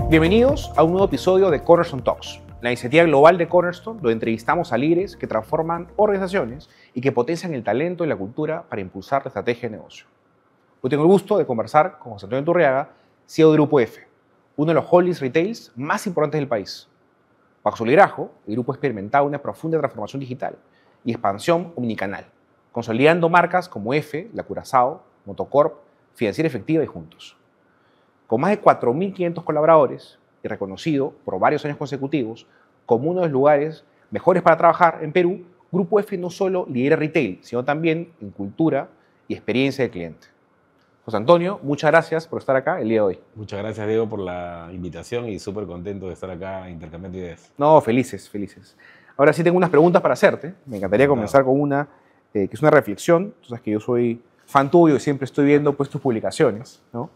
Bienvenidos a un nuevo episodio de Cornerstone Talks, la iniciativa global de Cornerstone, donde entrevistamos a líderes que transforman organizaciones y que potencian el talento y la cultura para impulsar la estrategia de negocio. Hoy tengo el gusto de conversar con José Antonio Turriaga, CEO de Grupo F, uno de los holdings retails más importantes del país. Bajo su liderazgo, el grupo ha experimentado una profunda transformación digital y expansión omnicanal, consolidando marcas como F, La Curazao, Motocorp, Financiera Efectiva y Juntos. Con más de 4.500 colaboradores y reconocido por varios años consecutivos como uno de los lugares mejores para trabajar en Perú, Grupo F no solo lidera retail, sino también en cultura y experiencia del cliente. José Antonio, muchas gracias por estar acá el día de hoy. Muchas gracias, Diego, por la invitación y súper contento de estar acá intercambiando ideas. No, felices, felices. Ahora sí tengo unas preguntas para hacerte. Me encantaría comenzar con una que es una reflexión. Tú sabes que yo soy fan tuyo y siempre estoy viendo pues, tus publicaciones, ¿no?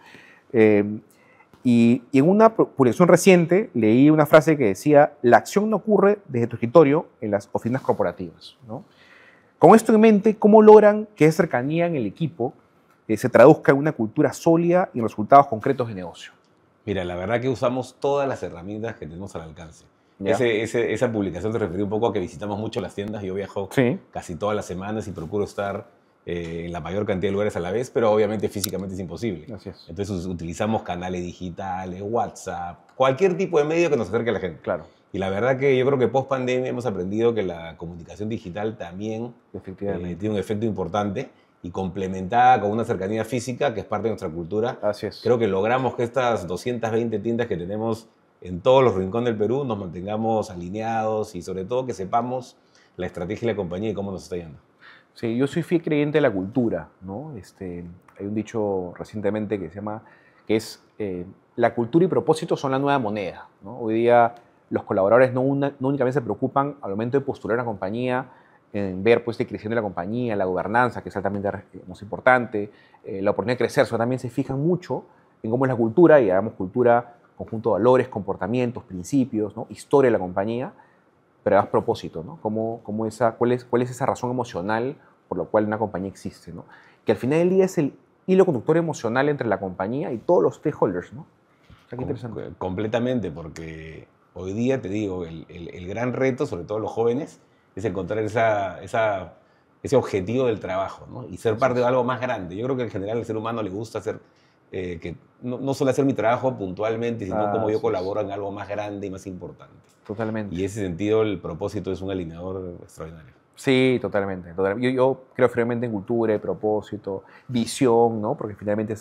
Y en una publicación reciente leí una frase que decía: la acción no ocurre desde tu escritorio en las oficinas corporativas, ¿no? Con esto en mente, ¿cómo logran que esa cercanía en el equipo se traduzca en una cultura sólida y en resultados concretos de negocio? Mira, la verdad que usamos todas las herramientas que tenemos al alcance. ¿Ya? Esa publicación te refería un poco a que visitamos mucho las tiendas. Yo viajo Sí. casi todas las semanas y procuro estar en la mayor cantidad de lugares a la vez, pero obviamente físicamente es imposible. Así es. Entonces utilizamos canales digitales, WhatsApp, cualquier tipo de medio que nos acerque a la gente. Claro. Y la verdad que yo creo que post pandemia hemos aprendido que la comunicación digital también Efectivamente. tiene un efecto importante y complementada con una cercanía física que es parte de nuestra cultura. Así es. Creo que logramos que estas 220 tiendas que tenemos en todos los rincones del Perú nos mantengamos alineados y sobre todo que sepamos la estrategia de la compañía y cómo nos está yendo. Sí, yo soy fiel creyente de la cultura, ¿no? Hay un dicho recientemente que se llama, que es la cultura y propósito son la nueva moneda, ¿no? Hoy día los colaboradores no únicamente se preocupan al momento de postular una compañía, en ver pues, el crecimiento de la compañía, la gobernanza, que es altamente más importante, la oportunidad de crecer, sino también se fijan mucho en cómo es la cultura, y hagamos cultura, conjunto de valores, comportamientos, principios, ¿no? Historia de la compañía, pero das propósito, ¿no? ¿Cuál es esa razón emocional por la cual una compañía existe, ¿no? Que al final del día es el hilo conductor emocional entre la compañía y todos los stakeholders, ¿no? O sea, qué interesante. Completamente, porque hoy día, te digo, el gran reto, sobre todo los jóvenes, es encontrar ese objetivo del trabajo, ¿no? Y ser parte de algo más grande. Yo creo que en general al ser humano le gusta hacer, que no solo hacer mi trabajo puntualmente, sino cómo yo colaboro en algo más grande y más importante. Totalmente. Y en ese sentido el propósito es un alineador extraordinario. Sí, totalmente. Yo creo firmemente en cultura, propósito, visión, ¿no? Porque finalmente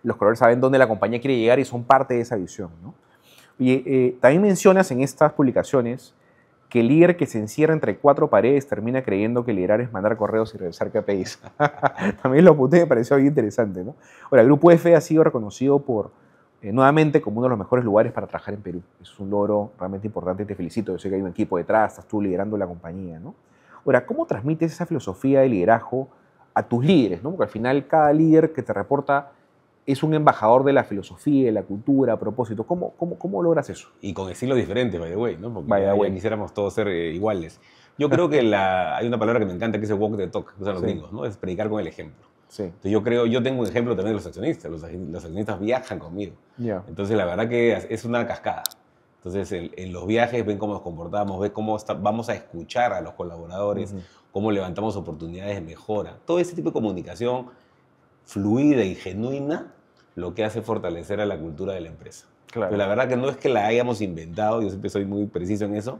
los colores saben dónde la compañía quiere llegar y son parte de esa visión, ¿no? Y también mencionas en estas publicaciones que el líder que se encierra entre cuatro paredes termina creyendo que liderar es mandar correos y revisar KPIs. También lo apunté, me pareció bien interesante, ¿no? Ahora, el Grupo F ha sido reconocido nuevamente como uno de los mejores lugares para trabajar en Perú. Es un logro realmente importante y te felicito. Yo sé que hay un equipo detrás, estás tú liderando la compañía, ¿no? Ahora, ¿cómo transmites esa filosofía de liderazgo a tus líderes, ¿no? Porque al final cada líder que te reporta es un embajador de la filosofía, de la cultura, a propósito. ¿Cómo logras eso? Y con estilos diferentes, by the way, ¿no? Porque By the way. quisiéramos todos ser iguales. Yo creo que hay una palabra que me encanta que es el walk the talk, que usan los gringos, ¿no? Es predicar con el ejemplo. Sí. Entonces yo tengo un ejemplo también de los accionistas. Los accionistas viajan conmigo. Yeah. Entonces la verdad que es una cascada. Entonces en los viajes ven cómo nos comportamos, ven cómo vamos a escuchar a los colaboradores, cómo levantamos oportunidades de mejora. Todo ese tipo de comunicación fluida y genuina lo que hace fortalecer a la cultura de la empresa. Claro. Pero la verdad que no es que la hayamos inventado, yo siempre soy muy preciso en eso,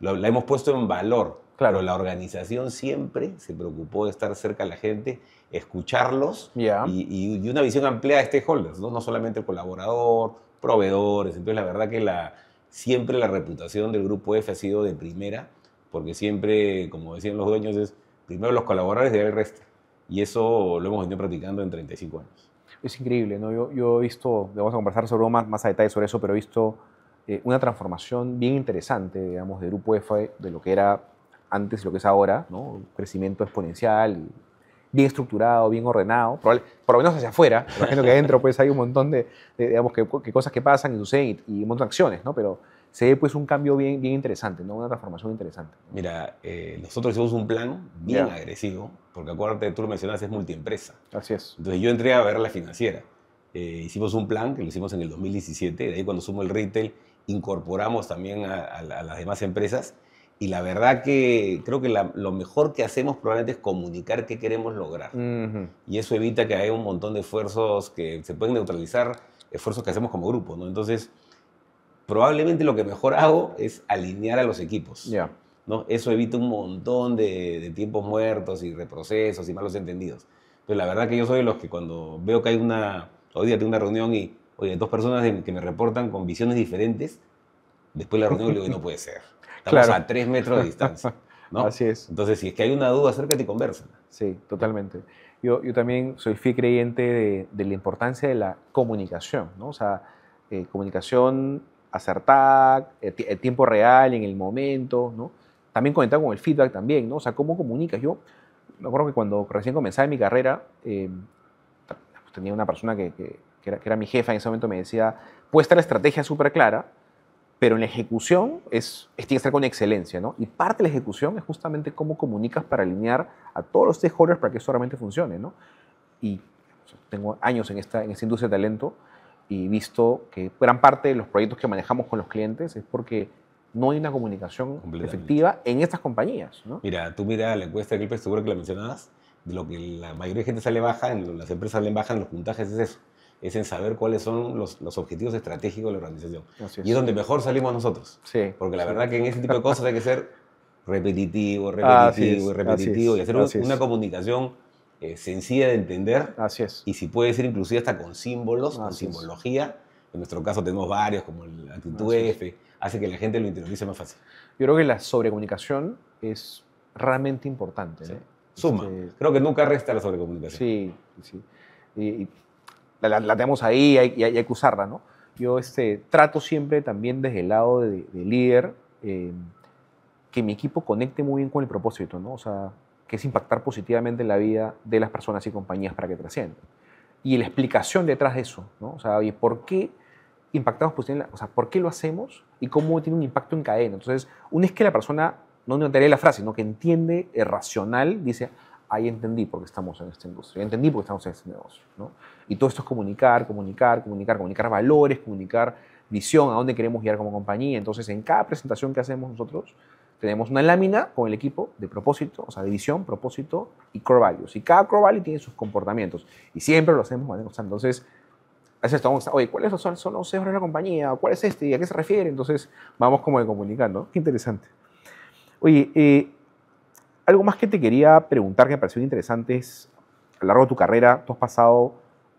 la hemos puesto en valor. Claro. Pero la organización siempre se preocupó de estar cerca de la gente, escucharlos y una visión amplia de stakeholders, ¿no? No solamente el colaborador, proveedores. Entonces la verdad que siempre la reputación del Grupo F ha sido de primera, porque siempre, como decían los dueños, es primero los colaboradores y el resto. Y eso lo hemos venido practicando en 35 años. Es increíble, ¿no? Yo he visto, vamos a conversar más a detalle sobre eso, pero he visto una transformación bien interesante, digamos, del Grupo F, de lo que era antes y lo que es ahora, ¿no? Un crecimiento exponencial, bien estructurado, bien ordenado, por lo menos hacia afuera. Imagino que adentro pues, hay un montón de digamos, que cosas que pasan y suceden y un montón de acciones, ¿no? Pero se ve pues, un cambio bien interesante, ¿no? Una transformación interesante. Mira, nosotros hicimos un plan bien agresivo, porque acuérdate, tú lo mencionaste, es multiempresa. Así es. Entonces yo entré a ver la financiera hicimos un plan que lo hicimos en el 2017, de ahí cuando sumo el retail incorporamos también a las demás empresas y la verdad que creo que lo mejor que hacemos probablemente es comunicar qué queremos lograr. Y eso evita que haya un montón de esfuerzos que se pueden neutralizar, esfuerzos que hacemos como grupo, ¿no? Entonces, probablemente lo que mejor hago es alinear a los equipos. ¿No? Eso evita un montón de tiempos muertos y reprocesos y malos entendidos. Entonces, la verdad que yo soy de los que cuando veo que hay hoy día tengo una reunión y, oye, dos personas que me reportan con visiones diferentes, después de la reunión le digo, no puede ser. Estamos a 3 metros de distancia, ¿no? Así es. Entonces, si es que hay una duda, acércate y conversa. Sí, totalmente. Yo también soy fiel creyente de la importancia de la comunicación, ¿no? O sea, comunicación acertada, el tiempo real, en el momento, ¿no? También conectado con el feedback también, ¿no? O sea, ¿cómo comunicas? Yo me acuerdo que cuando recién comenzaba mi carrera, tenía una persona que era mi jefa en ese momento, me decía, puede estar la estrategia súper clara, pero en la ejecución tiene que estar con excelencia, ¿no? Y parte de la ejecución es justamente cómo comunicas para alinear a todos los stakeholders para que esto realmente funcione, ¿no? Y tengo años en esta industria de talento y visto que gran parte de los proyectos que manejamos con los clientes es porque no hay una comunicación efectiva en estas compañías, ¿no? Mira, tú mira la encuesta de Gallup, seguro que la mencionabas, de lo que la mayoría de gente sale baja, las empresas salen bajas en los puntajes es eso, es en saber cuáles son los objetivos estratégicos de la organización. Y es donde mejor salimos nosotros. Sí, porque la verdad que en ese tipo de cosas hay que ser repetitivo y hacer una comunicación sencilla de entender. Así es. Y si puede ser inclusive hasta con símbolos, con simbología. En nuestro caso tenemos varios, como el actitud F, hace que la gente lo interiorice más fácil. Yo creo que la sobrecomunicación es realmente importante, ¿no? Sí. Suma. Creo que nunca resta la sobrecomunicación. Sí. Y la tenemos ahí y hay que usarla, ¿no? Yo trato siempre también desde el lado de líder que mi equipo conecte muy bien con el propósito, ¿no? O sea, que es impactar positivamente en la vida de las personas y compañías para que trasciendan. Y la explicación detrás de eso, ¿no? O sea, oye, ¿por qué impactamos positivamente? O sea, ¿por qué lo hacemos? Y cómo tiene un impacto en cadena. Entonces, una vez que la persona no notaría la frase, sino que entiende, es racional, dice, ahí entendí por qué estamos en esta industria, entendí por qué estamos en este negocio, ¿no? Y todo esto es comunicar valores, comunicar visión, a dónde queremos llegar como compañía. Entonces, en cada presentación que hacemos nosotros, tenemos una lámina con el equipo de propósito, o sea, de visión, propósito y core values. Y cada core value tiene sus comportamientos. Y siempre lo hacemos de manera constante. Entonces, a veces estamos, oye, ¿cuáles son los CEOs de la compañía? ¿Cuál es este? ¿Y a qué se refiere? Entonces, vamos como de comunicando. Qué interesante. Oye, algo más que te quería preguntar que me pareció interesante es, a lo largo de tu carrera, tú has pasado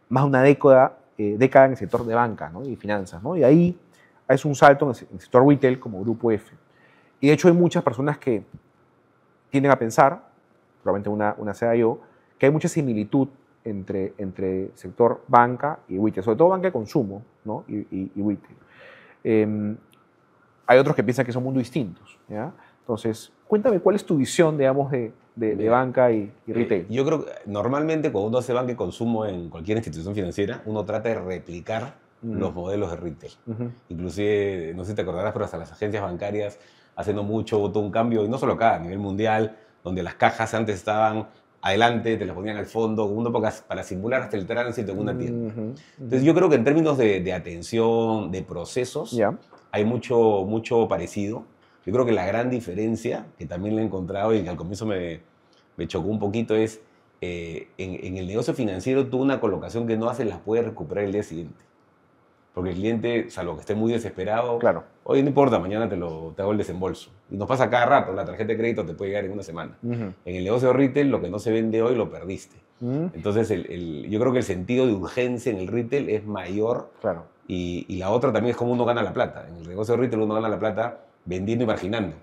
más de una década en el sector de banca, ¿no? Y finanzas, ¿no? Y ahí es un salto en el sector retail como Grupo F. Y de hecho hay muchas personas que tienden a pensar, probablemente una sea yo, que hay mucha similitud entre sector banca y retail, sobre todo banca de consumo, ¿no? y retail. Hay otros que piensan que son mundos distintos, ¿ya? Entonces, cuéntame, ¿cuál es tu visión, digamos, de banca y retail? Yo creo que normalmente cuando uno hace banca y consumo en cualquier institución financiera, uno trata de replicar los modelos de retail. Inclusive, no sé si te acordarás, pero hasta las agencias bancarias hace no mucho votó un cambio, y no solo acá, a nivel mundial, donde las cajas antes estaban adelante, te las ponían al fondo, para simular hasta el tránsito en una tienda. Entonces yo creo que en términos de atención, de procesos, hay mucho parecido. Yo creo que la gran diferencia, que también la he encontrado y que al comienzo me chocó un poquito, es en el negocio financiero tú una colocación que no haces la puedes recuperar el día siguiente. Porque el cliente, salvo que esté muy desesperado, claro, oye, no importa, mañana te hago el desembolso. Y nos pasa cada rato, la tarjeta de crédito te puede llegar en una semana. En el negocio de retail, lo que no se vende hoy lo perdiste. Entonces, yo creo que el sentido de urgencia en el retail es mayor. Claro. Y la otra también es cómo uno gana la plata. En el negocio de retail uno gana la plata vendiendo y marginando.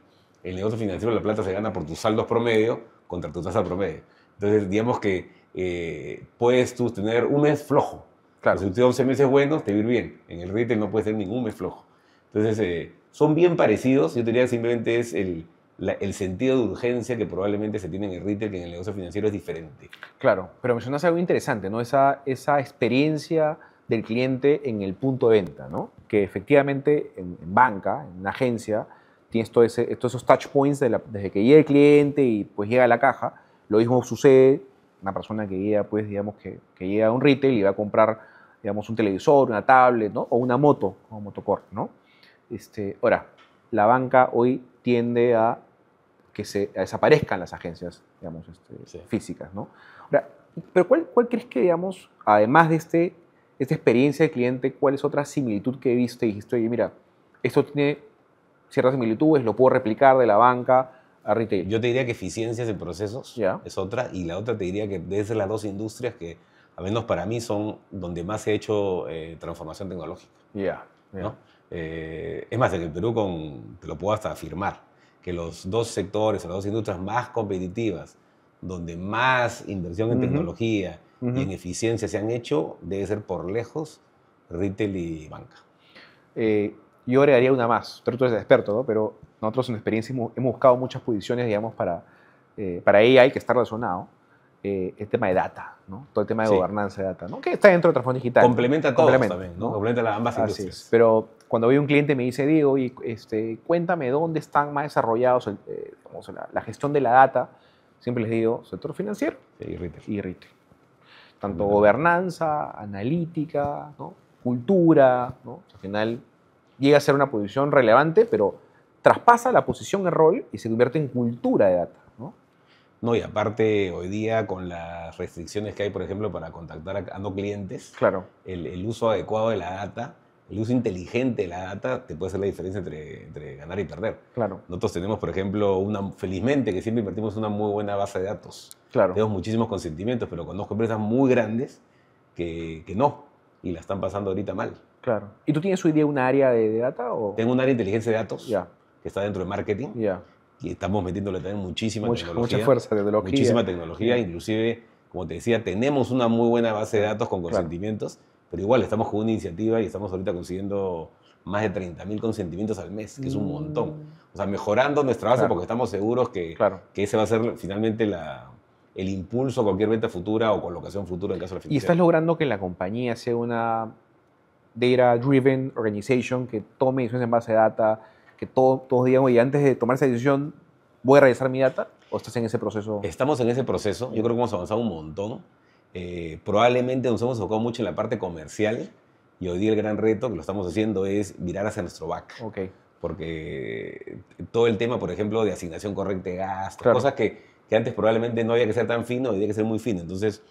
En el negocio financiero la plata se gana por tus saldos promedio contra tu tasa promedio. Entonces, digamos que puedes tú tener un mes flojo. Claro. Si tú tienes 11 meses buenos, te va a ir bien. En el retail no puedes tener ningún mes flojo. Entonces, son bien parecidos. Yo diría que simplemente es el sentido de urgencia que probablemente se tiene en el retail, que en el negocio financiero es diferente. Claro, pero mencionas algo interesante, ¿no? Esa experiencia del cliente en el punto de venta, ¿no? Que efectivamente en banca, en una agencia, tienes todos esos touch points desde que llega el cliente y pues llega a la caja. Lo mismo sucede una persona que llega, pues digamos que llega a un retail y va a comprar digamos, un televisor, una tablet, ¿no? O una moto, como Motocorp, ¿no? Ahora, la banca hoy tiende a que desaparezcan las agencias, digamos, Sí. físicas, ¿no? Ahora, pero ¿cuál crees que, digamos, además de esta experiencia de cliente, cuál es otra similitud que viste y dijiste, oye, mira, esto tiene ciertas similitudes, lo puedo replicar de la banca a retail? Yo te diría que eficiencias en procesos Ya. es otra, y la otra te diría que debe ser las dos industrias que, al menos para mí, son donde más se ha hecho transformación tecnológica. Ya. ¿No? Es más, en el Perú te lo puedo hasta afirmar, que los dos sectores, las dos industrias más competitivas, donde más inversión en tecnología y en eficiencia se han hecho, debe ser por lejos retail y banca. Yo agregaría una más, pero tú eres experto, ¿no? Pero nosotros en experiencia hemos buscado muchas posiciones, digamos, para AI, que está relacionado, el tema de data, ¿no? Todo el tema de gobernanza de data, ¿no? Que está dentro de transformación digital. Complementa a todos también, ¿no? Complementa a ambas industrias. Es. Pero cuando veo un cliente me dice, Diego, cuéntame dónde están más desarrollados la gestión de la data, siempre les digo, sector financiero y retail. Tanto gobernanza, analítica, ¿no? Cultura, ¿no? Al final llega a ser una posición relevante, pero traspasa la posición en rol y se convierte en cultura de data, ¿no? No, y aparte hoy día con las restricciones que hay, por ejemplo, para contactar a no clientes, claro. el uso adecuado de la data, el uso inteligente de la data te puede hacer la diferencia entre ganar y perder. Claro. Nosotros tenemos, por ejemplo, felizmente que siempre invertimos en una muy buena base de datos. Claro. Tenemos muchísimos consentimientos, pero conozco empresas muy grandes que no, y la están pasando ahorita mal. Claro. ¿Y tú tienes hoy día un área de data? ¿O? Tengo un área de inteligencia de datos que está dentro de marketing. Y estamos metiéndole también muchísima tecnología. Mucha fuerza, tecnología. Muchísima tecnología. Inclusive, como te decía, tenemos una muy buena base de datos con consentimientos, pero igual estamos con una iniciativa y estamos ahorita consiguiendo más de 30.000 consentimientos al mes, que es un montón. O sea, mejorando nuestra base porque estamos seguros que ese va a ser finalmente el impulso a cualquier venta futura o colocación futura en caso de la financiera. ¿Y estás logrando que la compañía sea una data-driven organization que tome decisiones en base de data, que todos digan, oye, antes de tomar esa decisión, ¿voy a revisar mi data? ¿O estás en ese proceso? Estamos en ese proceso. Yo creo que hemos avanzado un montón. Probablemente nos hemos enfocado mucho en la parte comercial y hoy día el gran reto que lo estamos haciendo es mirar hacia nuestro back. Okay. Porque todo el tema, por ejemplo, de asignación correcta de gastos, cosas que antes probablemente no había que ser tan fino, hoy había que ser muy fino. Entonces,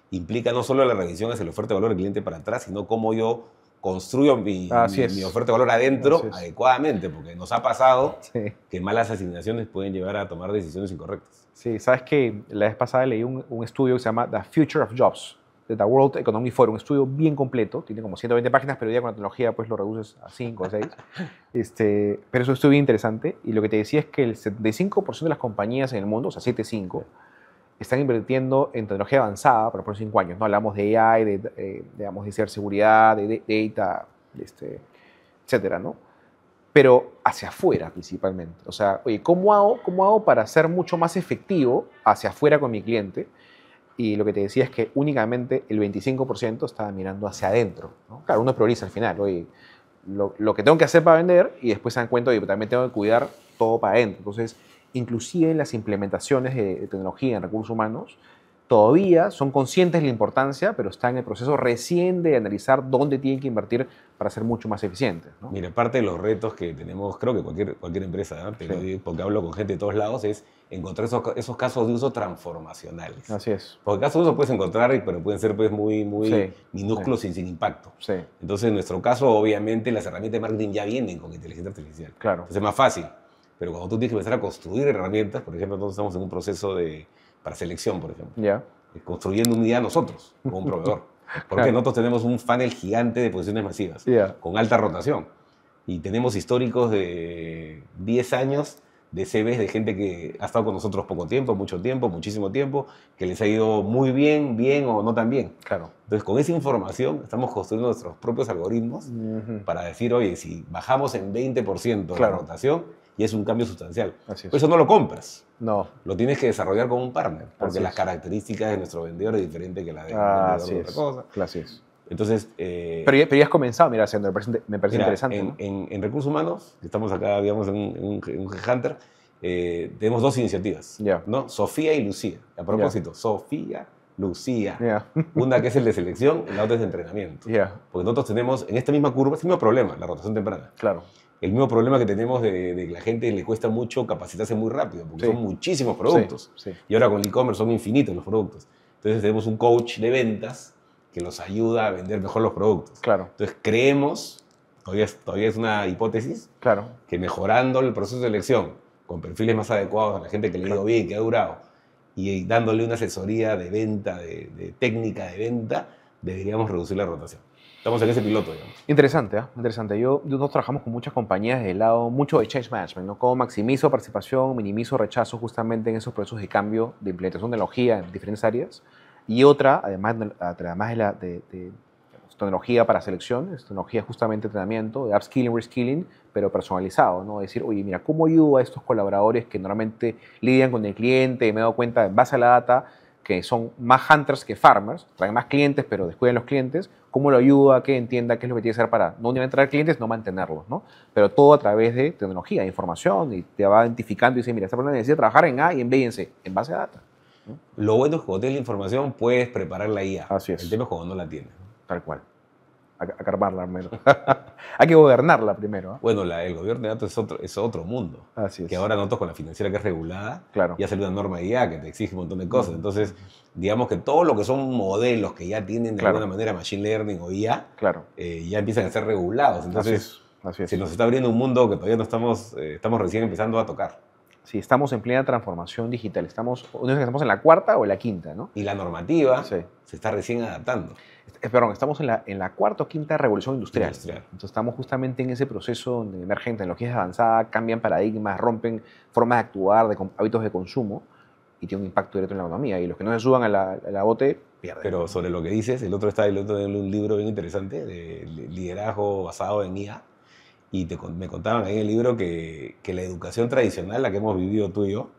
implica no solo la revisión hacia la oferta de valor del cliente para atrás, sino cómo yo construyo mi oferta de valor adentro adecuadamente, porque nos ha pasado que malas asignaciones pueden llevar a tomar decisiones incorrectas. Sí, sabes que la vez pasada leí un estudio que se llama The Future of Jobs, de The World Economic Forum, un estudio bien completo, tiene como 120 páginas, pero ya con la tecnología pues lo reduces a 5 o 6. Pero es un estudio bien interesante y lo que te decía es que el 75% de las compañías en el mundo, o sea, 7.5, están invirtiendo en tecnología avanzada para los próximos 5 años. ¿No? Hablamos de AI, digamos, de ciberseguridad, de data, etcétera, ¿no? Pero hacia afuera principalmente. O sea, oye, ¿cómo hago para ser mucho más efectivo hacia afuera con mi cliente? Y lo que te decía es que únicamente el 25% estaba mirando hacia adentro, ¿no? Claro, uno prioriza al final, oye, lo que tengo que hacer para vender y después se dan cuenta, oye, también tengo que cuidar todo para adentro. Entonces, inclusive en las implementaciones de tecnología en recursos humanos, todavía son conscientes de la importancia, pero están en el proceso recién de analizar dónde tienen que invertir para ser mucho más eficientes, ¿no? Mira, parte de los retos que tenemos, creo que cualquier empresa, ¿no? Porque hablo con gente de todos lados, es encontrar esos casos de uso transformacionales. Así es. Porque casos de uso puedes encontrar, pero pueden ser pues, muy minúsculos y sin impacto. Sí. Entonces, en nuestro caso, obviamente, las herramientas de marketing ya vienen con inteligencia artificial. Claro. Entonces es más fácil. Pero cuando tú tienes que empezar a construir herramientas, por ejemplo, nosotros estamos en un proceso para selección, por ejemplo. Construyendo un día nosotros, como un proveedor. Porque nosotros tenemos un funnel gigante de posiciones masivas, con alta rotación. Y tenemos históricos de 10 años de CVs de gente que ha estado con nosotros poco tiempo, mucho tiempo, muchísimo tiempo, que les ha ido muy bien, bien o no tan bien. Claro. Entonces, con esa información estamos construyendo nuestros propios algoritmos para decir, oye, si bajamos en 20% la rotación, y es un cambio sustancial. Por eso no lo compras. No. Lo tienes que desarrollar con un partner, porque las características de nuestro vendedor es diferente que la de otra cosa. Así es. Entonces, pero ya has comenzado, mira, haciendo, me parece interesante. ¿No? En recursos humanos, que estamos acá, digamos, en un Headhunter, tenemos dos iniciativas, ¿no? Sofía y Lucía. A propósito, Sofía Lucía. Una que es el de selección y la otra es de entrenamiento. Porque nosotros tenemos en esta misma curva, es el mismo problema, la rotación temprana. Claro. El mismo problema que tenemos de que la gente le cuesta mucho capacitarse muy rápido, porque son muchísimos productos. Y ahora con el e-commerce son infinitos los productos. Entonces tenemos un coach de ventas que nos ayuda a vender mejor los productos. Claro. Entonces creemos, todavía es una hipótesis, que mejorando el proceso de selección, con perfiles más adecuados a la gente que le ha ido bien, que ha durado, y dándole una asesoría de venta, de técnica de venta, deberíamos reducir la rotación. Estamos en ese piloto, digamos. Interesante, ¿eh? Interesante. Nosotros trabajamos con muchas compañías del lado, mucho de change management, ¿no? Cómo maximizo participación, minimizo rechazo justamente en esos procesos de cambio, de implementación de tecnología en diferentes áreas. Y otra, además de tecnología para selección, es tecnología justamente de entrenamiento, de upskilling, reskilling, pero personalizado, ¿no? Decir, oye, mira, ¿cómo ayudo a estos colaboradores que normalmente lidian con el cliente? Y me he dado cuenta, en base a la data, que son más hunters que farmers, traen más clientes, pero descuidan los clientes. ¿Cómo lo ayuda a que entienda qué es lo que tiene que hacer para no únicamente traer clientes, no mantenerlos, ¿no? Pero todo a través de tecnología, de información, y te va identificando y dice, mira, esta persona necesita trabajar en A y en B y en C, en base a data, ¿no? Lo bueno es que cuando tienes la información puedes preparar la IA. Así es. El tema es cuando no la tienes. Tal cual. Acarbarla primero. Hay que gobernarla primero, ¿eh? Bueno, el gobierno de datos es otro mundo. Así es. Que ahora nosotros con la financiera que es regulada, claro, ya salió una norma de IA que te exige un montón de cosas. Entonces, digamos que todo lo que son modelos que ya tienen de alguna manera Machine Learning o IA, ya empiezan a ser regulados. Entonces, así es. Se nos está abriendo un mundo que todavía no estamos recién empezando a tocar. Sí, estamos en plena transformación digital. Estamos en la cuarta o en la quinta, ¿no? Y la normativa se está recién adaptando. Perdón, estamos en la cuarta o quinta revolución industrial. Entonces estamos justamente en ese proceso donde emergen tecnologías avanzadas, cambian paradigmas, rompen formas de actuar, hábitos de consumo, y tiene un impacto directo en la economía. Y los que no se suban a la bote pierden. Pero sobre lo que dices, el otro de un libro bien interesante de liderazgo basado en IA. Y me contaban ahí en el libro que la educación tradicional, la que hemos vivido tú y yo,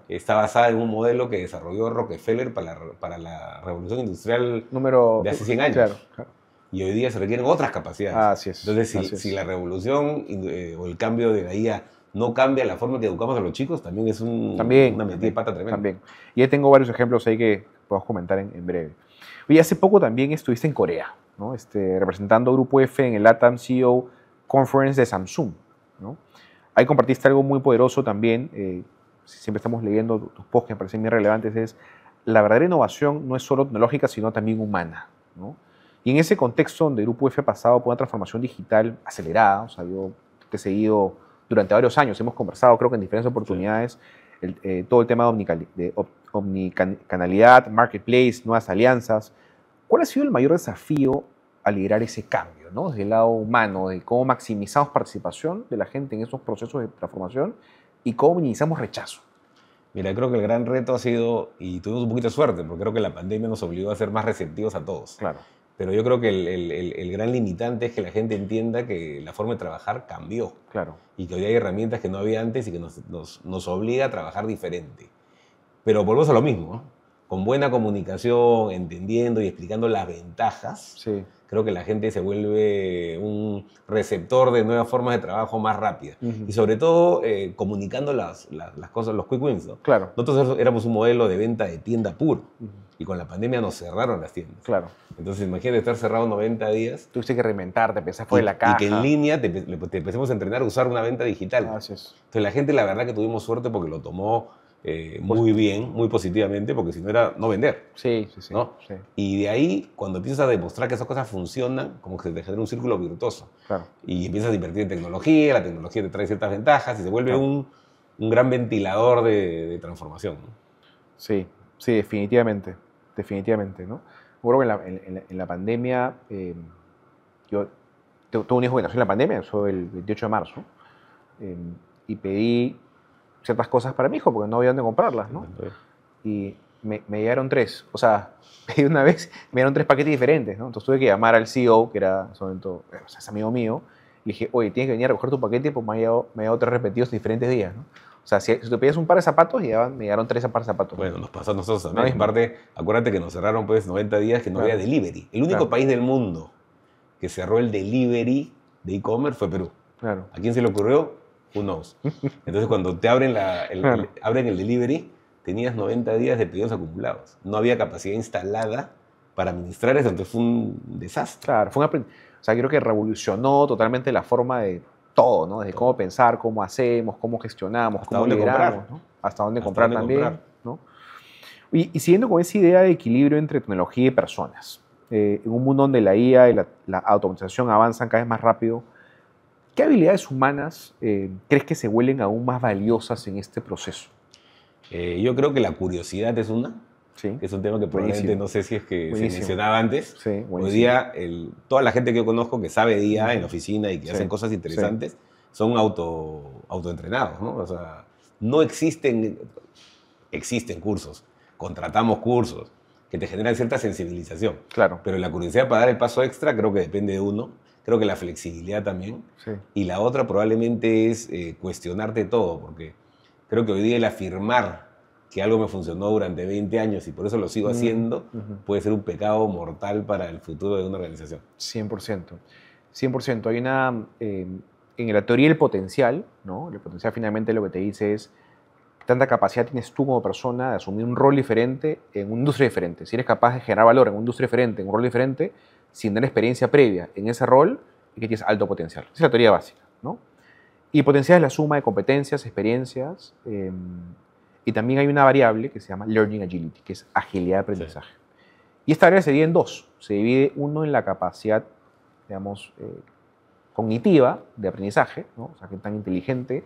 está basada en un modelo que desarrolló Rockefeller para la revolución industrial de hace 100 años. Claro. Y hoy día se requieren otras capacidades. Así es. Entonces, si la revolución o el cambio de la IA no cambia la forma que educamos a los chicos, también es una metida de pata tremenda. También. Y ahí tengo varios ejemplos ahí que podemos comentar en breve. Oye, hace poco también estuviste en Corea, ¿no? Representando Grupo F en el LATAM CEO Conference de Samsung, ¿no? Ahí compartiste algo muy poderoso también, siempre estamos leyendo tus posts que me parecen muy relevantes, es la verdadera innovación no es solo tecnológica, sino también humana, ¿no? Y en ese contexto donde Grupo F ha pasado por una transformación digital acelerada, o sea, yo te he seguido durante varios años, hemos conversado creo que en diferentes oportunidades, todo el tema de omnicanalidad, marketplace, nuevas alianzas. ¿Cuál ha sido el mayor desafío a liderar ese cambio, ¿no? Desde el lado humano, de cómo maximizamos participación de la gente en esos procesos de transformación y cómo minimizamos rechazo? Mira, creo que el gran reto ha sido, y tuvimos un poquito de suerte, porque creo que la pandemia nos obligó a ser más receptivos a todos. Claro. Pero yo creo que el gran limitante es que la gente entienda que la forma de trabajar cambió. Claro. Y que hoy hay herramientas que no había antes y que nos obliga a trabajar diferente. Pero volvemos a lo mismo, ¿no? Con buena comunicación, entendiendo y explicando las ventajas, creo que la gente se vuelve un receptor de nuevas formas de trabajo más rápidas. Y sobre todo comunicando las cosas, los quick wins, ¿no? Claro. Nosotros éramos un modelo de venta de tienda puro. Y con la pandemia nos cerraron las tiendas. Claro. Entonces imagínate estar cerrado 90 días. Tuviste que reinventarte, pensar fuera de la caja. Y que en línea te empecemos a entrenar a usar una venta digital. Así es. Entonces la gente, la verdad que tuvimos suerte porque lo tomó muy bien, muy positivamente, porque si no era no vender. Sí. ¿No? Sí. Y de ahí, cuando empiezas a demostrar que esas cosas funcionan, como que se te genera un círculo virtuoso. Claro. Y empiezas a invertir en tecnología, la tecnología te trae ciertas ventajas y se vuelve un gran ventilador de transformación, ¿no? Sí, definitivamente, ¿no? Creo que en la pandemia, yo tuve un hijo que nació en la pandemia, soy el 28 de marzo, y pedí ciertas cosas para mi hijo porque no había dónde comprarlas, ¿no? Y me llegaron 3, o sea, pedí una vez, me dieron 3 paquetes diferentes, ¿no? Entonces tuve que llamar al CEO, que era en ese momento, es amigo mío, y le dije, oye, tienes que venir a recoger tu paquete porque me ha llegado 3 repetidos diferentes días, ¿no? O sea, si tú pedías un par de zapatos, me llegaron 3 pares de zapatos. Bueno, nos pasó a nosotros también. Aparte, acuérdate que nos cerraron pues 90 días que no había delivery. El único país del mundo que cerró el delivery de e-commerce fue Perú. Claro. ¿A quién se le ocurrió? Who knows. Entonces, cuando te abren el delivery, tenías 90 días de pedidos acumulados. No había capacidad instalada para administrar eso, entonces fue un desastre. Claro, o sea, creo que revolucionó totalmente la forma de todo, ¿no? Desde cómo pensar, cómo hacemos, cómo gestionamos, cómo lideramos, ¿no? Hasta dónde comprar también, ¿no? Y siguiendo con esa idea de equilibrio entre tecnología y personas, en un mundo donde la IA y la automatización avanzan cada vez más rápido, ¿qué habilidades humanas crees que se vuelven aún más valiosas en este proceso? Yo creo que la curiosidad es una. Sí. Que es un tema que probablemente no sé si es que se Buenísimo. mencionaba antes. Sí, hoy día, toda la gente que yo conozco que sabe de IA en la oficina y que hacen cosas interesantes, son autoentrenados, ¿no? O sea, no existen cursos, contratamos cursos que te generan cierta sensibilización. Claro. Pero la curiosidad para dar el paso extra creo que depende de uno. Creo que la flexibilidad también. Sí. Y la otra probablemente es cuestionarte todo, porque creo que hoy día el afirmar que algo me funcionó durante 20 años y por eso lo sigo haciendo, puede ser un pecado mortal para el futuro de una organización. 100%. 100%. Hay una... en la teoría del potencial, ¿no? El potencial finalmente lo que te dice es tanta capacidad tienes tú como persona de asumir un rol diferente en una industria diferente. Si eres capaz de generar valor en una industria diferente, en un rol diferente, sin tener experiencia previa en ese rol, y que tienes alto potencial. Esa es la teoría básica, ¿no? Y potencial es la suma de competencias, experiencias, y también hay una variable que se llama Learning Agility, que es agilidad de aprendizaje. Sí. Y esta área se divide en dos. Se divide uno en la capacidad, digamos, cognitiva de aprendizaje, ¿no? O sea, qué tan inteligente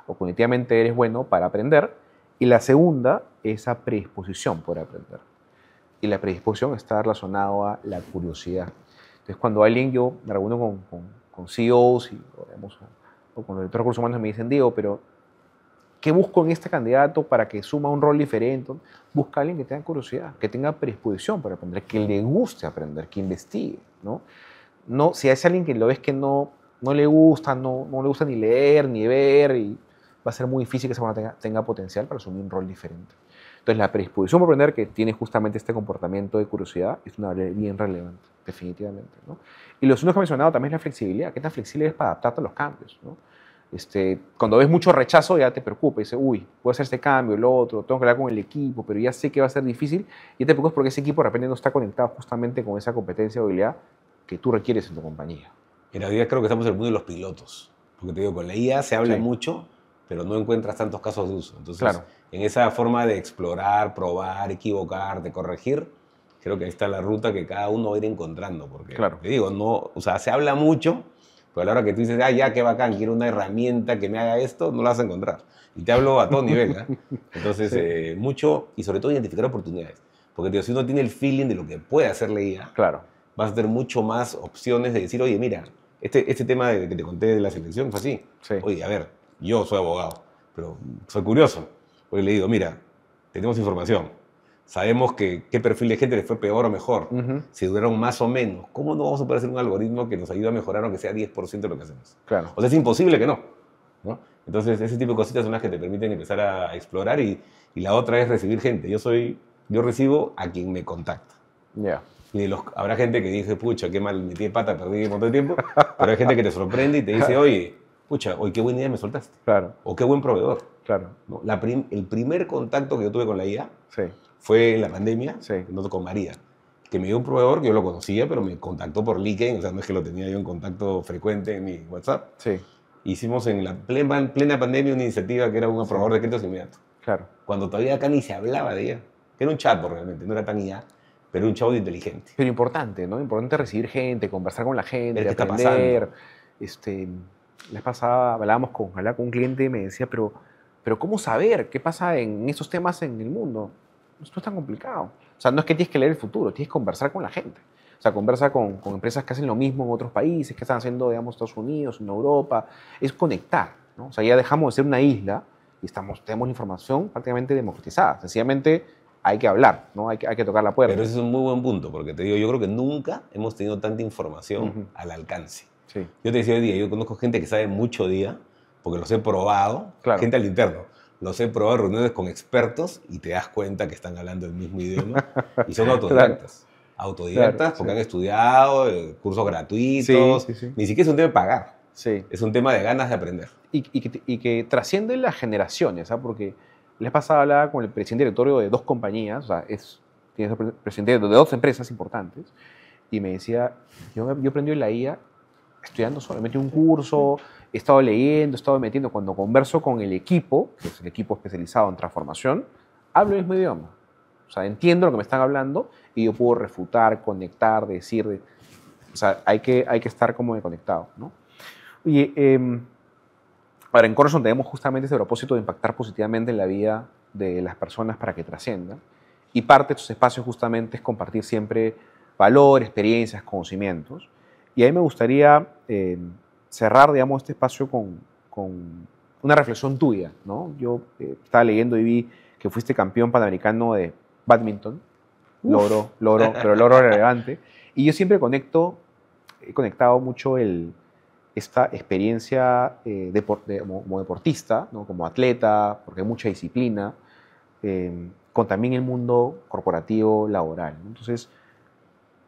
o cognitivamente eres bueno para aprender. Y la segunda es la predisposición por aprender. Y la predisposición está relacionada a la curiosidad. Entonces, cuando yo me reúno con CEOs o con los directores de recursos humanos, me dicen, Diego, pero ¿qué busco en este candidato para que suma un rol diferente? Busca a alguien que tenga curiosidad, que tenga predisposición para aprender, que le guste aprender, que investigue, ¿no? No, si es alguien que lo ves que no le gusta, no le gusta ni leer, ni ver, y va a ser muy difícil que esa persona tenga potencial para asumir un rol diferente. Entonces, la predisposición por aprender, que tiene justamente este comportamiento de curiosidad, es una área bien relevante, definitivamente, ¿no? Y lo segundo que he mencionado también es la flexibilidad. ¿Qué tan flexible eres para adaptarte a los cambios, ¿no? Cuando ves mucho rechazo ya te preocupa, dices, uy, puedo hacer este cambio, lo otro, tengo que hablar con el equipo, pero ya sé que va a ser difícil, y te preocupas porque ese equipo de repente no está conectado justamente con esa competencia o habilidad que tú requieres en tu compañía. En realidad creo que estamos en el mundo de los pilotos, porque te digo, con la IA se habla mucho, pero no encuentras tantos casos de uso. Entonces, en esa forma de explorar, probar, equivocarte, corregir, creo que ahí está la ruta que cada uno va a ir encontrando, porque te digo, no, o sea, se habla mucho, pero a la hora que tú dices, ya, qué bacán, quiero una herramienta que me haga esto, no la vas a encontrar. Y te hablo a todo nivel, ¿eh? Entonces, mucho, y sobre todo identificar oportunidades. Porque digo, si uno tiene el feeling de lo que puede hacer la IA, vas a tener mucho más opciones de decir, oye, mira, este tema que te conté de la selección fue así. Oye, a ver, yo soy abogado, pero soy curioso. Porque le digo, mira, tenemos información. Sabemos qué perfil de gente les fue peor o mejor, si duraron más o menos. ¿Cómo no vamos a poder hacer un algoritmo que nos ayude a mejorar aunque sea 10% de lo que hacemos? O sea, es imposible que no. Entonces, ese tipo de cositas son las que te permiten empezar a explorar y la otra es recibir gente. Yo recibo a quien me contacta. Y habrá gente que dice, pucha, qué mal metí de pata, perdí un montón de tiempo, pero hay gente que te sorprende y te dice, oye, pucha, hoy qué buena idea me soltaste. O qué buen proveedor. ¿No? El primer contacto que yo tuve con la IA fue en la pandemia, con María, que me dio un proveedor que yo lo conocía, pero me contactó por LinkedIn, o sea, no es que lo tenía yo en contacto frecuente en mi WhatsApp. Hicimos en la plena pandemia una iniciativa que era un aprobador de créditos inmediato. Cuando todavía acá ni se hablaba de IA, que era un chatbot realmente, no era tan IA, pero un chatbot inteligente. Pero importante, ¿no? Importante recibir gente, conversar con la gente, aprender. La vez pasada hablaba con un cliente y me decía, pero ¿cómo saber qué pasa en estos temas en el mundo? Esto es tan complicado. O sea, no es que tienes que leer el futuro, tienes que conversar con la gente. O sea, conversa con empresas que hacen lo mismo en otros países, que están haciendo, digamos, Estados Unidos, en Europa. Es conectar, ¿no? O sea, ya dejamos de ser una isla y tenemos información prácticamente democratizada. Sencillamente hay que hablar, ¿no? Hay que tocar la puerta. Pero ese es un muy buen punto, porque te digo, yo creo que nunca hemos tenido tanta información al alcance. Yo te decía hoy día, yo conozco gente que sabe mucho de IA, porque los he probado, gente al interno. Los he probado en reuniones con expertos y te das cuenta que están hablando el mismo idioma y son autodidactas. Autodidactas porque han estudiado, cursos gratuitos. Ni siquiera es un tema de pagar. Es un tema de ganas de aprender. Y que trasciende las generaciones, ¿sabes? Porque la vez pasada hablaba con el presidente directorio de 2 compañías, o sea, tiene presidente de 2 empresas importantes, y me decía, yo aprendí la IA estudiando solamente un curso, he estado leyendo, he estado metiendo. Cuando converso con el equipo, que es el equipo especializado en transformación, hablo el mismo idioma. O sea, entiendo lo que me están hablando y yo puedo refutar, conectar, decir. O sea, hay que estar como conectado, ¿no? Y ahora, en Cornerstone tenemos justamente ese propósito de impactar positivamente en la vida de las personas para que trasciendan. Y parte de estos espacios justamente es compartir siempre valor, experiencias, conocimientos. Y a mí me gustaría cerrar, digamos, este espacio con una reflexión tuya, ¿no? Yo estaba leyendo y vi que fuiste campeón panamericano de badminton, logro relevante. Y yo siempre he conectado mucho esta experiencia como deportista, ¿no? Como atleta, porque hay mucha disciplina, con también el mundo corporativo, laboral, ¿no? Entonces,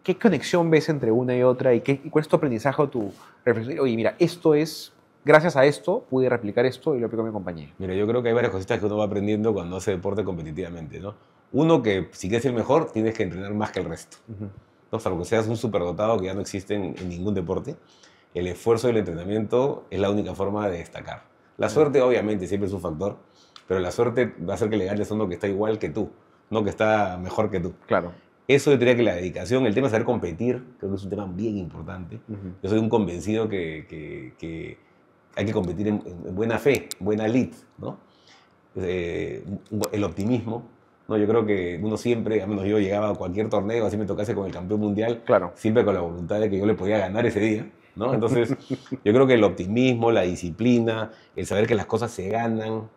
¿qué conexión ves entre una y otra? ¿Y cuál es tu aprendizaje o tu reflexión? Oye, mira, gracias a esto pude replicar esto y lo aplico a mi compañero. Mira, yo creo que hay varias cositas que uno va aprendiendo cuando hace deporte competitivamente, ¿no? Uno, que si quieres ser mejor, tienes que entrenar más que el resto. ¿No? Salvo que seas un superdotado, que ya no existe en ningún deporte, el esfuerzo y el entrenamiento es la única forma de destacar. La suerte, obviamente, siempre es un factor, pero la suerte va a hacer que le ganes a uno que está igual que tú, no que está mejor que tú. Claro. Eso yo diría que la dedicación, el tema de saber competir, creo que es un tema bien importante. Yo soy un convencido que hay que competir en buena fe, buena lid, ¿no? El optimismo, ¿no? Yo creo que uno siempre, al menos yo llegaba a cualquier torneo, así me tocase con el campeón mundial, claro, siempre con la voluntad de que yo le podía ganar ese día, ¿no? Entonces, yo creo que el optimismo, la disciplina, el saber que las cosas se ganan,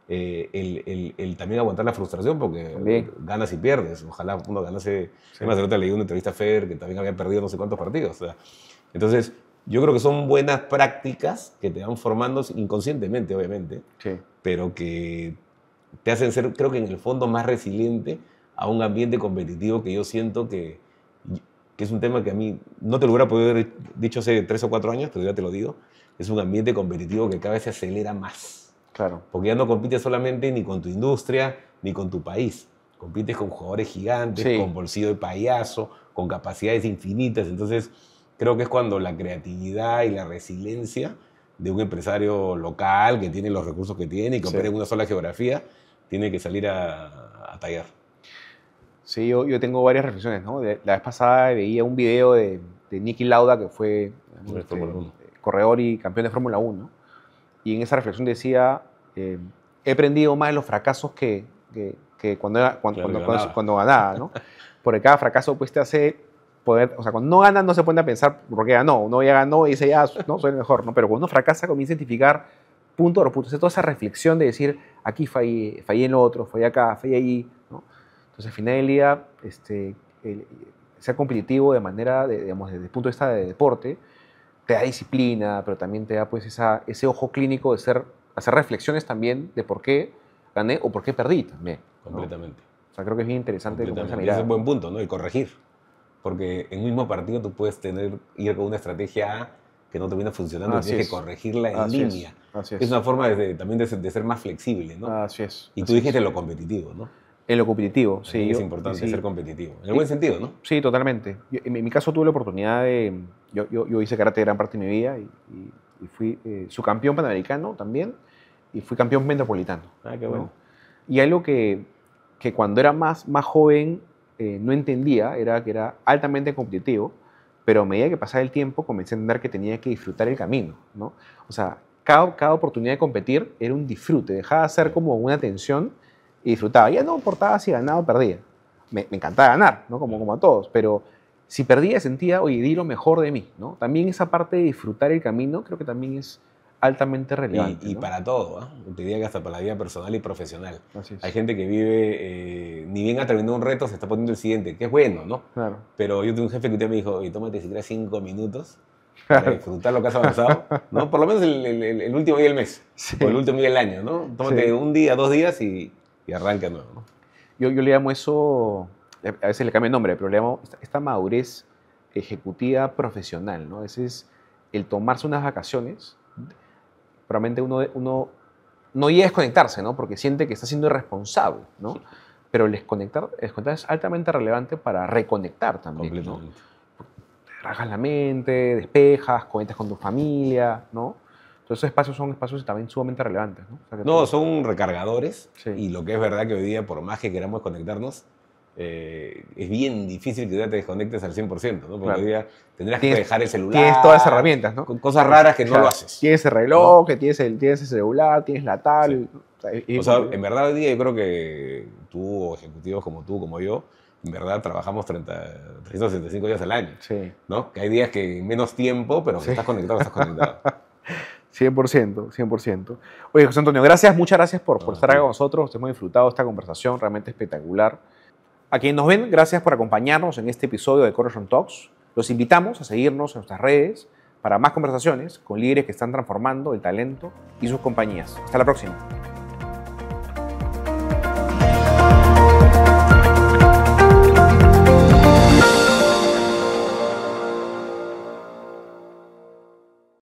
el también aguantar la frustración, porque también ganas y pierdes. Ojalá uno ganase. Sí. Además, ahorita leí una entrevista a Federer que también había perdido no sé cuántos partidos. O sea, entonces, yo creo que son buenas prácticas que te van formando inconscientemente, obviamente, sí, pero que te hacen ser, creo que en el fondo, más resiliente a un ambiente competitivo que yo siento que es un tema que a mí no te lo hubiera podido haber dicho hace 3 o 4 años, pero ya te lo digo. Es un ambiente competitivo que cada vez se acelera más. Claro. Porque ya no compites solamente ni con tu industria ni con tu país. Compites con jugadores gigantes, sí, con bolsillo de payaso, con capacidades infinitas. Entonces, creo que es cuando la creatividad y la resiliencia de un empresario local que tiene los recursos que tiene y que opera en una sola geografía, tiene que salir a tallar. Sí, yo tengo varias reflexiones, ¿no? La vez pasada veía un video de Niki Lauda, que fue corredor y campeón de Fórmula 1, y en esa reflexión decía, he aprendido más de los fracasos que cuando ganaba, ¿no? Porque cada fracaso pues te hace poder, o sea, cuando no ganas no se pone a pensar por qué ganó, uno ya ganó y dice, ya, no, soy el mejor, ¿no? Pero cuando uno fracasa comienza a identificar punto por punto, hace toda esa reflexión de decir, aquí fallé en lo otro, fallé acá, fallé allí, ¿no? Entonces al final del día, ser competitivo de manera, digamos, desde el punto de vista de deporte, te da disciplina, pero también te da pues ese ojo clínico de hacer reflexiones también de por qué gané o por qué perdí también, ¿no? Completamente. O sea, creo que es bien interesante como esa mirada. Ese es un buen punto, ¿no? El corregir. Porque en un mismo partido tú puedes ir con una estrategia A que no termina funcionando y tienes que corregirla en línea. Es una forma también de ser más flexible, ¿no? Así es. Y tú dijiste lo competitivo, ¿no? En lo competitivo, sí. Es importante ser competitivo. En el buen sentido, ¿no? Sí, totalmente. En mi caso tuve la oportunidad de... Yo hice karate gran parte de mi vida y fui subcampeón panamericano también y fui campeón metropolitano. Ah, qué bueno. ¿No? Y algo que cuando era más joven no entendía era que era altamente competitivo, pero a medida que pasaba el tiempo comencé a entender que tenía que disfrutar el camino, ¿no? O sea, cada oportunidad de competir era un disfrute, dejaba de ser como una tensión y disfrutaba. Ya no importaba si ganaba o perdía. Me encantaba ganar, ¿no? Como a todos, pero si perdía sentía, oye, di lo mejor de mí, ¿no? También esa parte de disfrutar el camino creo que también es altamente relevante. Y ¿no? para todo, ¿eh? Te diría que hasta para la vida personal y profesional. Así es. Hay gente que vive, ni bien ha terminado un reto, se está poniendo el siguiente, que es bueno, ¿no? Claro. Pero yo tuve un jefe que un día me dijo, oye, tómate siquiera 5 minutos para disfrutar lo que has avanzado, ¿no? Por lo menos el último día del mes, sí, o el último día del año, ¿no? Tómate un día, 2 días y arranca nuevo, ¿no? Yo le llamo eso, a veces le cambio el nombre, pero le llamo esta madurez ejecutiva profesional, ¿no? Ese es el tomarse unas vacaciones. Probablemente uno no llega a desconectarse, ¿no? Porque siente que está siendo irresponsable, ¿no? Sí. Pero el desconectar es altamente relevante para reconectar también, completamente, ¿no? Te rajas la mente, despejas, conectas con tu familia, ¿no? Entonces esos espacios son espacios también sumamente relevantes, ¿no? O sea, no, son recargadores, sí. Y lo que es verdad que hoy día, por más que queramos conectarnos, es bien difícil que ya te desconectes al 100%, ¿no? Porque claro, hoy día tendrás que dejar el celular. Tienes todas las herramientas, ¿no? Con cosas raras que claro, no lo haces. Tienes el reloj, ¿no? Que tienes el celular, tienes la tablet. Sí. O sea, en verdad hoy día yo creo que tú, o ejecutivos como tú, como yo, en verdad trabajamos 365 días al año, sí. ¿No? Que hay días que menos tiempo, pero si estás conectado, estás conectado. 100%, 100%. Oye, José Antonio, muchas gracias por estar acá con nosotros. Hemos disfrutado esta conversación realmente espectacular. A quienes nos ven, gracias por acompañarnos en este episodio de Cornerstone Talks. Los invitamos a seguirnos en nuestras redes para más conversaciones con líderes que están transformando el talento y sus compañías. Hasta la próxima.